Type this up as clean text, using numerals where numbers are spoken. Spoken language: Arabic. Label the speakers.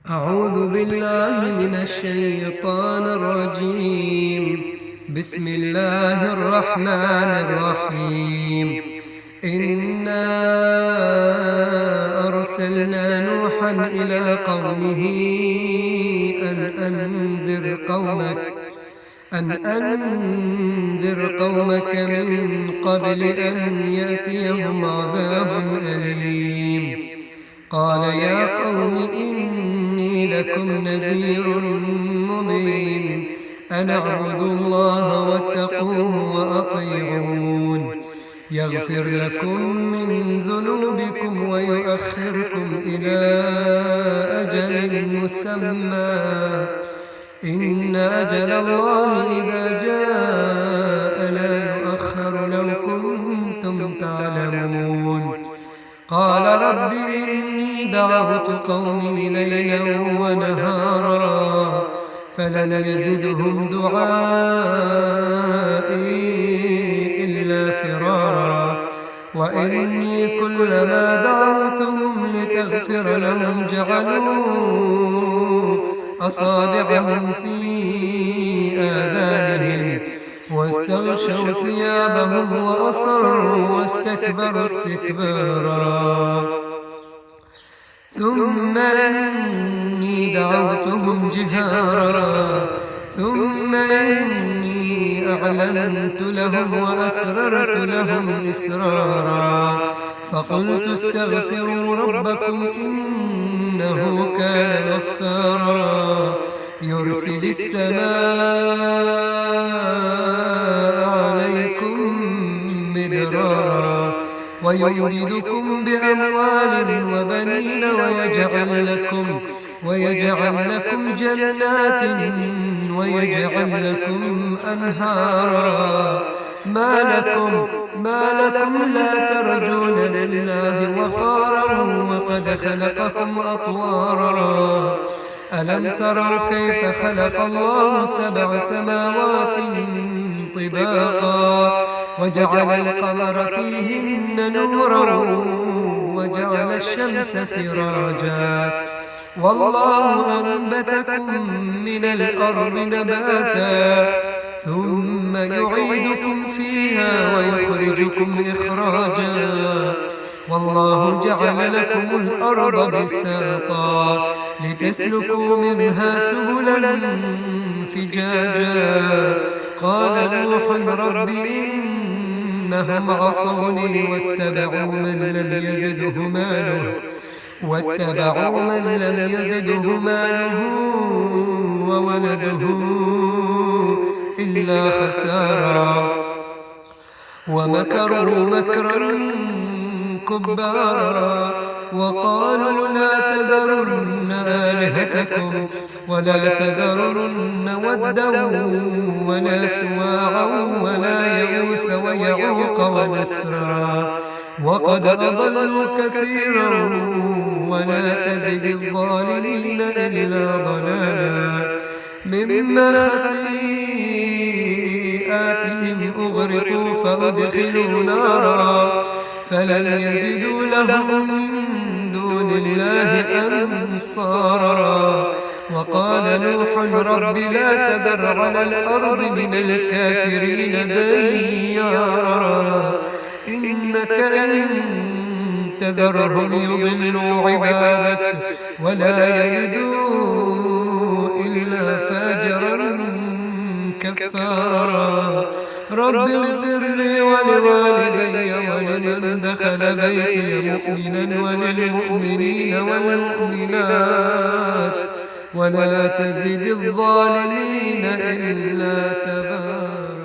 Speaker 1: أعوذ بالله من الشيطان الرجيم. بسم الله الرحمن الرحيم. إنا أرسلنا نوحا إلى قومه أن أنذر قومك من قبل أن يأتيهم عذاب أليم. قال يا قوم إني لكم نذير مبين. أن اعبدوا الله واتقوه وأطيعون. يغفر لكم من ذنوبكم ويؤخركم إلى أجل مسمى. إن أجل الله إذا جاء لا يؤخر لو كنتم تعلمون. قال رب إني دعوت قومي ليلا ونهارا فلن يزدهم دعائي إلا فرارا. وإني كلما دعوتهم لتغفر لهم جعلوا أصابعهم في آذانهم واستغشوا ثيابهم وأصروا واستكبروا استكبارا. ثم إني دعوتهم جهارا ثم إني أعلنت لهم وأسررت لهم إسرارا. فقلت استغفروا ربكم إنه كان غفارا يرسل السماء عليكم مدرارا ويمددكم بأموال وبنين ويجعل لكم جنات ويجعل لكم أنهارا. ما لكم لا ترجون لله وقارا وقد خلقكم أطوارا. ألم تروا كيف خلق الله 7 سماوات طباقا وجعل القمر فيهن نورا وجعل الشمس سراجا والله أنبتكم من الأرض نباتا ثم يعيدكم فيها ويخرجكم إخراجا. والله جعل لكم الأرض بساطا لتسلكوا منها سبلا فجاجا. قال نوح رب إنهم عصوني واتبعوا من لم يزده ماله وولده إلا خسارا. ومكروا مكرا كبارا وقالوا لا تذرن آلهتكم ولا تذرن ودا ولا سواعا ولا يغوث ويعوق ونسرا وقد أضلوا كثيرا ولا تزد الظالمين إلا ضلالا. مما خطيئاتهم أغرقوا فأدخلوا نارا فلن يجدوا لهم من دون الله أنصارا. وقال نوح رب لا تذر على الأرض من الكافرين ديارا إنك إن تذرهم يضلوا عبادك ولا يلدوا إلا فاجرا كفارا. رب اغفر لي ولوالدي ولمن دخل بيتي مؤمنا وللمؤمنين والمؤمنات ولا تزد الظالمين إلا تبارا.